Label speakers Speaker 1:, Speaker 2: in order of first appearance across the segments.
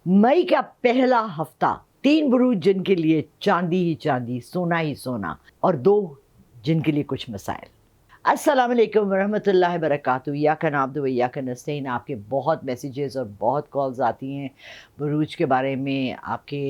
Speaker 1: मई का पहला हफ्ता, 3 बुरूज जिनके लिए चांदी ही चांदी, सोना ही सोना, और 2 जिनके लिए कुछ मसाइल। अस्सलाम वालेकुम वरहमतुल्लाहि वबरकातुहू। इय्याका नअब्दु व इय्याका नस्तईन। आपके बहुत मैसेजेस और बहुत कॉल्स आती हैं बुरूज के बारे में, आपके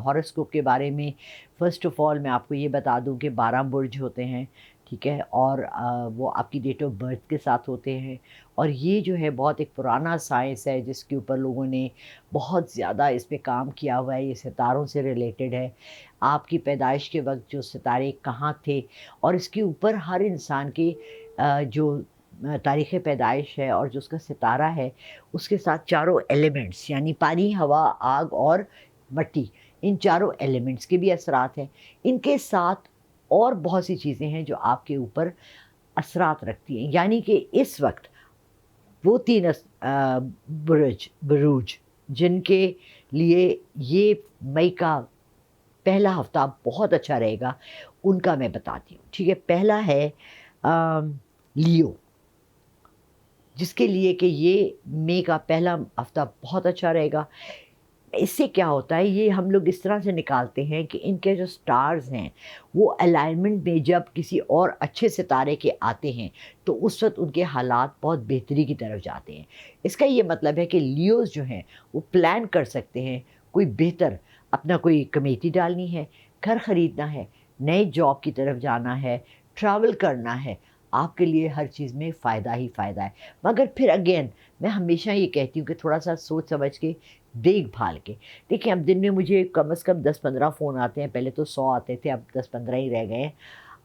Speaker 1: हॉरोस्कोप के बारे में। फ़र्स्ट ऑफ़ ऑल मैं आपको ये बता दूं कि 12 बुर्ज होते हैं, ठीक है, और वो आपकी डेट ऑफ बर्थ के साथ होते हैं। और ये जो है बहुत एक पुराना साइंस है जिसके ऊपर लोगों ने बहुत ज़्यादा इस पे काम किया हुआ है। ये सितारों से रिलेटेड है, आपकी पैदाइश के वक्त जो सितारे कहाँ थे, और इसके ऊपर हर इंसान की जो तारीख़ पैदाइश है और जो उसका सितारा है, उसके साथ चारों एलिमेंट्स यानी पानी, हवा, आग और मिट्टी, इन चारों एलिमेंट्स के भी असरात हैं। इनके साथ और बहुत सी चीज़ें हैं जो आपके ऊपर असरात रखती हैं। यानी कि इस वक्त वो 3 बुरूज जिनके लिए ये मई का पहला हफ्ता बहुत अच्छा रहेगा, उनका मैं बताती हूँ, ठीक है। पहला है लियो, जिसके लिए कि ये मई का पहला हफ्ता बहुत अच्छा रहेगा। इससे क्या होता है, ये हम लोग इस तरह से निकालते हैं कि इनके जो स्टार्स हैं वो अलाइनमेंट में जब किसी और अच्छे सितारे के आते हैं तो उस वक्त उनके हालात बहुत बेहतरी की तरफ जाते हैं। इसका ये मतलब है कि लियोज़ जो हैं वो प्लान कर सकते हैं कोई बेहतर, अपना कोई कमेटी डालनी है, घर ख़रीदना है, नए जॉब की तरफ जाना है, ट्रैवल करना है। आपके लिए हर चीज़ में फ़ायदा ही फ़ायदा है। मगर फिर अगेन मैं हमेशा ये कहती हूँ कि थोड़ा सा सोच समझ के, देखभाल के। देखिए, अब दिन में मुझे कम से कम 10-15 फ़ोन आते हैं, पहले तो 100 आते थे, अब 10-15 ही रह गए हैं।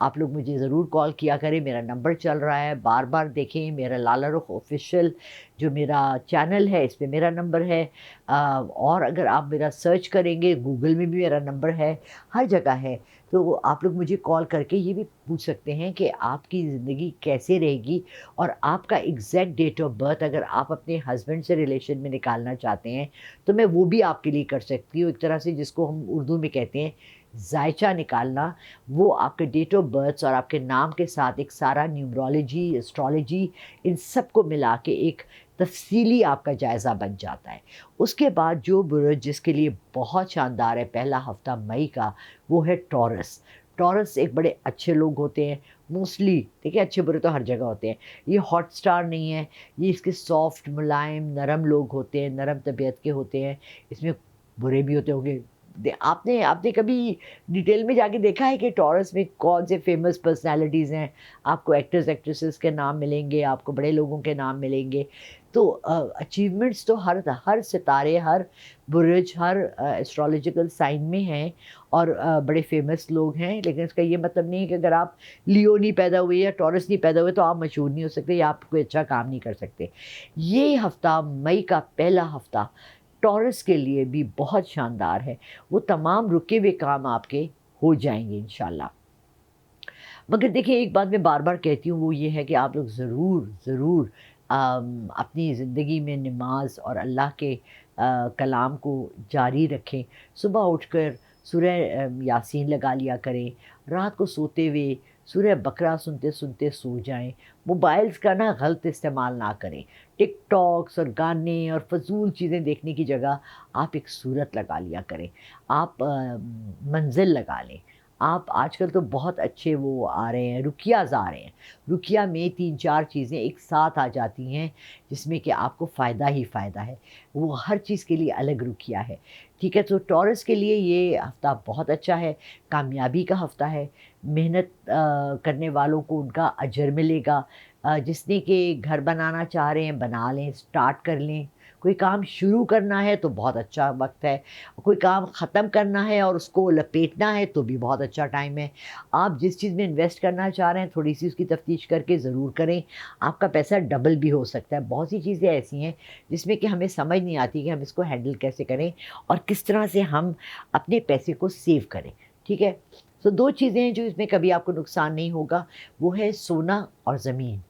Speaker 1: आप लोग मुझे ज़रूर कॉल किया करें, मेरा नंबर चल रहा है, बार-बार देखें। मेरा लाला रुख ऑफ़िशियल जो मेरा चैनल है, इस पे मेरा नंबर है। और अगर आप मेरा सर्च करेंगे, गूगल में भी मेरा नंबर है, हर जगह है। तो आप लोग मुझे कॉल करके ये भी पूछ सकते हैं कि आपकी ज़िंदगी कैसे रहेगी, और आपका एग्ज़ैक्ट डेट ऑफ़ बर्थ अगर आप अपने हस्बैंड से रिलेशन में निकालना चाहते हैं, तो मैं वो भी आपके लिए कर सकती हूँ। एक तरह से जिसको हम उर्दू में कहते हैं ज़ायचा निकालना, वो आपके डेट ऑफ़ बर्थ और आपके नाम के साथ एक सारा न्यूमरोलॉजी, एस्ट्रोलॉजी, इन सब को मिला के एक तफ़सीली आपका जायज़ा बन जाता है। उसके बाद जो बुरुज जिसके लिए बहुत शानदार है पहला हफ़्ता मई का, वो है टॉरस। टॉरस एक बड़े अच्छे लोग होते हैं मोस्टली, ठीक है, अच्छे बुरे तो हर जगह होते हैं। ये हॉट स्टार नहीं है, ये इसके सॉफ्ट, मुलायम, नरम लोग होते हैं, नरम तबीयत के होते हैं। इसमें बुरे भी होते होंगे। आपने आपने कभी डिटेल में जाके देखा है कि टॉरस में कौन से फेमस पर्सनालिटीज़ हैं? आपको एक्टर्स एक्ट्रेसेस के नाम मिलेंगे, आपको बड़े लोगों के नाम मिलेंगे। तो अचीवमेंट्स तो हर सितारे, हर बुरुज, हर एस्ट्रोलॉजिकल साइन में हैं, और बड़े फेमस लोग हैं। लेकिन इसका ये मतलब नहीं है कि अगर आप लियो नहीं पैदा हुए या टॉरस नहीं पैदा हुए तो आप मशहूर नहीं हो सकते या आप कोई अच्छा काम नहीं कर सकते। ये हफ़्ता, मई का पहला हफ़्ता, टॉरस के लिए भी बहुत शानदार है। वो तमाम रुके हुए काम आपके हो जाएँगे इंशाल्लाह। मगर देखिए, एक बात मैं बार-बार कहती हूँ, वो ये है कि आप लोग ज़रूर अपनी ज़िंदगी में नमाज़ और अल्लाह के कलाम को जारी रखें। सुबह उठकर सूरह यासीन लगा लिया करें। रात को सोते हुए सूरह बकरा सुनते-सुनते सो जाएँ। मोबाइल्स का ना गलत इस्तेमाल ना करें। टिकटॉक्स और गाने और फ़ज़ूल चीज़ें देखने की जगह आप एक सूरत लगा लिया करें। आप मंज़िल लगा लें। आप आजकल तो बहुत अच्छे वो आ रहे हैं, रुकियाज़ आ रहे हैं। रुकिया में 3-4 चीज़ें एक साथ आ जाती हैं, जिसमें कि आपको फ़ायदा ही फ़ायदा है। वो हर चीज़ के लिए अलग रुकिया है, ठीक है? तो टॉरस के लिए ये हफ़्ता बहुत अच्छा है, कामयाबी का हफ़्ता है। मेहनत करने वालों को उनका अजर मिलेगा। जिसने कि घर बनाना चाह रहे हैं, बना लें, स्टार्ट कर लें। कोई काम शुरू करना है तो बहुत अच्छा वक़्त है। कोई काम ख़त्म करना है और उसको लपेटना है तो भी बहुत अच्छा टाइम है। आप जिस चीज़ में इन्वेस्ट करना चाह रहे हैं, थोड़ी-सी उसकी तफ़्तीश करके ज़रूर करें। आपका पैसा डबल भी हो सकता है। बहुत सी चीज़ें ऐसी हैं जिसमें कि हमें समझ नहीं आती कि हम इसको हैंडल कैसे करें और किस तरह से हम अपने पैसे को सेव करें, ठीक है? तो 2 चीज़ें हैं जो इसमें कभी आपको नुकसान नहीं होगा, वो है सोना और ज़मीन।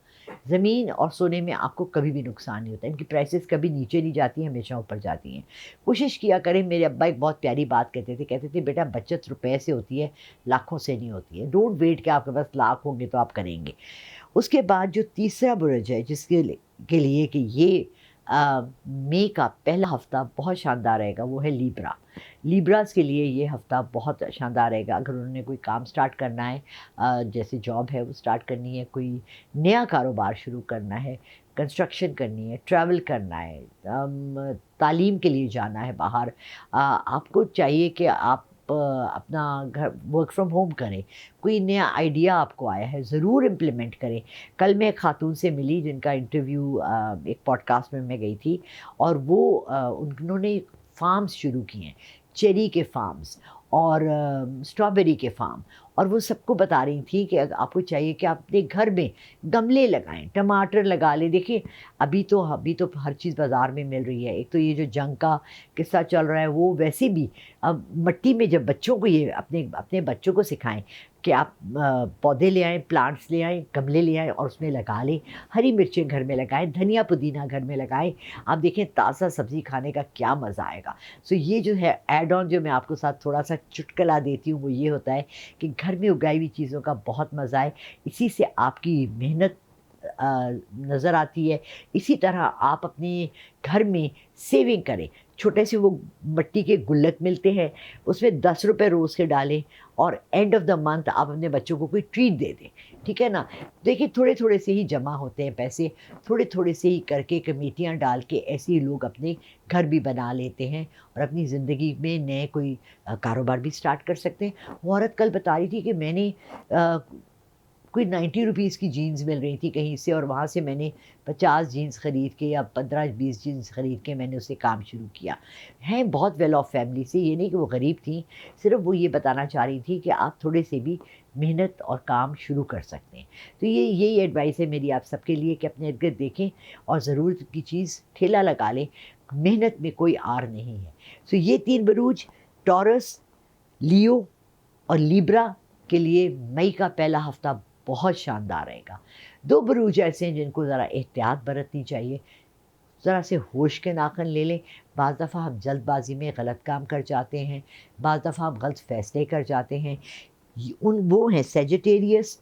Speaker 1: ज़मीन और सोने में आपको कभी भी नुकसान नहीं होता, इनकी प्राइसेस कभी नीचे नहीं जाती हैं, हमेशा ऊपर जाती हैं। कोशिश किया करें, मेरे अब्बा एक बहुत प्यारी बात कहते थे, बेटा बचत रुपए से होती है, लाखों से नहीं होती है। डोंट वेट कि आपके पास लाख होंगे तो आप करेंगे। उसके बाद जो तीसरा बुरुज है जिसके के लिए कि ये मई का पहला हफ़्ता बहुत शानदार रहेगा, वो है लिब्रा। लिब्रास के लिए ये हफ़्ता बहुत शानदार रहेगा। अगर उन्होंने कोई काम स्टार्ट करना है, जैसे जॉब है वो स्टार्ट करनी है, कोई नया कारोबार शुरू करना है, कंस्ट्रक्शन करनी है, ट्रैवल करना है, तालीम के लिए जाना है बाहर, आपको चाहिए कि आप अपना घर वर्क फ्रॉम होम करें, कोई नया आइडिया आपको आया है, ज़रूर इम्प्लीमेंट करें। कल मैं एक खातून से मिली जिनका इंटरव्यू एक पॉडकास्ट में मैं गई थी, और वो उन्होंने फार्म्स शुरू किए हैं, चेरी के फार्म्स और स्ट्रॉबेरी के फार्म, और वो सबको बता रही थी कि आपको चाहिए कि आप अपने घर में गमले लगाएं, टमाटर लगा लें। देखिए अभी तो हर चीज़ बाज़ार में मिल रही है। एक तो ये जो जंग का किस्सा चल रहा है वो वैसे भी, अब मिट्टी में जब बच्चों को ये अपने अपने बच्चों को सिखाएं कि आप पौधे ले आएँ, प्लांट्स ले आएँ, गमले ले आएँ और उसमें लगा लें। हरी मिर्चें घर में लगाएँ, धनिया पुदीना घर में लगाएँ। आप देखें ताज़ा सब्ज़ी खाने का क्या मज़ा आएगा। सो ये जो है ऐड ऑन जो मैं आपको साथ थोड़ा-सा चुटकुला देती हूँ, वो ये होता है कि घर में उगाई हुई चीज़ों का बहुत मज़ा है। इसी से आपकी मेहनत नज़र आती है। इसी तरह आप अपने घर में सेविंग करें। छोटे से वो मिट्टी के गुल्लक मिलते हैं, उसमें ₹10 रोज़ के डालें और एंड ऑफ़ द मंथ आप अपने बच्चों को कोई ट्रीट दे दें, ठीक है ना? देखिए थोड़े-थोड़े से ही जमा होते हैं पैसे, थोड़े-थोड़े से ही करके कमेटियाँ डाल के ऐसे ही लोग अपने घर भी बना लेते हैं और अपनी ज़िंदगी में नए कोई कारोबार भी स्टार्ट कर सकते हैं। वो औरत कल बता रही थी कि मैंने कोई 90 रुपीज़ की जीन्स मिल रही थी कहीं से, और वहाँ से मैंने 50 जीन्स ख़रीद के या 15-20 जीन्स ख़रीद के मैंने उससे काम शुरू किया। हैं बहुत वेल ऑफ फैमिली से, ये नहीं कि वो गरीब थी, सिर्फ़ वो ये बताना चाह रही थी कि आप थोड़े से भी मेहनत और काम शुरू कर सकते हैं। तो ये यही एडवाइस है मेरी आप सबके लिए कि अपने इर्द-गिर्द देखें और ज़रूरत की चीज़ ठेला लगा लें, मेहनत में कोई आर नहीं है। सो ये 3 बुरूज, टॉरस, लियो और लिब्रा के लिए मई का पहला हफ़्ता बहुत शानदार रहेगा। 2 बुरूज ऐसे हैं जिनको ज़रा एहतियात बरतनी चाहिए, ज़रा से होश के नाख़न ले लें। बाज़ दफ़ा हम जल्दबाज़ी में गलत काम कर जाते हैं, बाज़ दफ़ा हम गलत फ़ैसले कर जाते हैं। वो हैं सेजिटेरियस,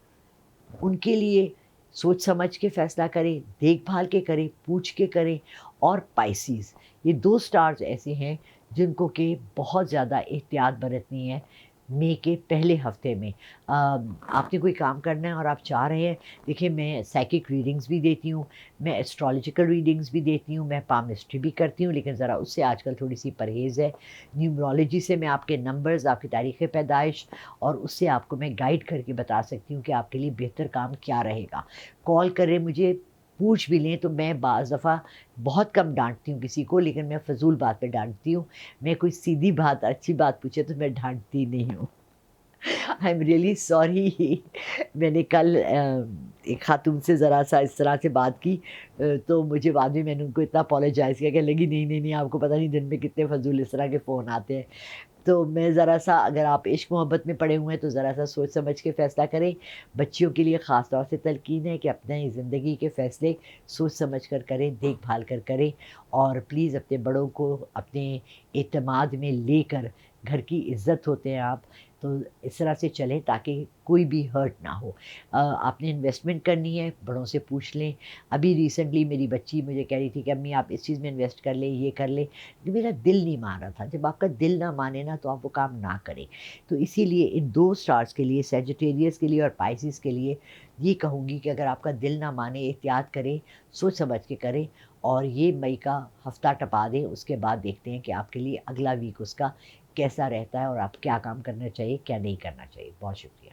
Speaker 1: उनके लिए सोच समझ के फ़ैसला करें, देखभाल के करें, पूछ के करें। और पाइसिस, ये 2 स्टार्स ऐसे हैं जिनको कि बहुत ज़्यादा एहतियात बरतनी है मई के पहले हफ़्ते में। आपने कोई काम करना है और आप चाह रहे हैं, देखिए मैं साइकिक रीडिंग्स भी देती हूँ, मैं एस्ट्रोलॉजिकल रीडिंग्स भी देती हूँ, मैं पामिस्ट्री भी करती हूँ, लेकिन ज़रा उससे आजकल थोड़ी-सी परहेज़ है। न्यूमरोलॉजी से मैं आपके नंबर्स, आपकी तारीख़ पैदाइश और उससे आपको मैं गाइड करके बता सकती हूँ कि आपके लिए बेहतर काम क्या रहेगा। कॉल करें मुझे, पूछ भी लें, तो मैं बाज़ दफ़ा बहुत कम डाँटती हूँ किसी को, लेकिन मैं फ़िज़ूल बात पे डाँटती हूँ। मैं कोई सीधी बात, अच्छी बात पूछे तो मैं डाँटती नहीं हूँ। I am really sorry. मैंने कल एक खातून से ज़रा-सा इस तरह से बात की, तो मुझे बाद में मैंने उनको इतना अपोलोजाइज़ किया, कहने लगी नहीं, नहीं, नहीं, आपको पता नहीं दिन में कितने फ़िज़ूल इस तरह के फ़ोन आते हैं। तो मैं ज़रा-सा, अगर आप इश्क मोहब्बत में पड़े हुए हैं तो ज़रा-सा सोच समझ के फ़ैसला करें। बच्चियों के लिए ख़ास तौर से तलकीन है कि अपने ज़िंदगी के फ़ैसले सोच समझ कर करें, देखभाल कर करें, और प्लीज़ अपने बड़ों को अपने एतमाद में लेकर, घर की इज़्ज़त होते हैं आप, तो इस तरह से चलें ताकि कोई भी हर्ट ना हो। आपने इन्वेस्टमेंट करनी है, बड़ों से पूछ लें। अभी रिसेंटली मेरी बच्ची मुझे कह रही थी कि अम्मी आप इस चीज़ में इन्वेस्ट कर लें, ये कर लें। तो मेरा दिल नहीं मान रहा था। जब आपका दिल ना माने ना, तो आप वो काम ना करें। तो इसीलिए इन 2 स्टार्स के लिए, सैजिटेरियस के लिए और पाइसिस के लिए, ये कहूँगी कि अगर आपका दिल ना माने, एहतियात करें, सोच समझ के करें, और ये मई का हफ़्ता टपा दें। उसके बाद देखते हैं कि आपके लिए अगला वीक उसका कैसा रहता है और आप क्या काम करना चाहिए, क्या नहीं करना चाहिए। बहुत शुक्रिया।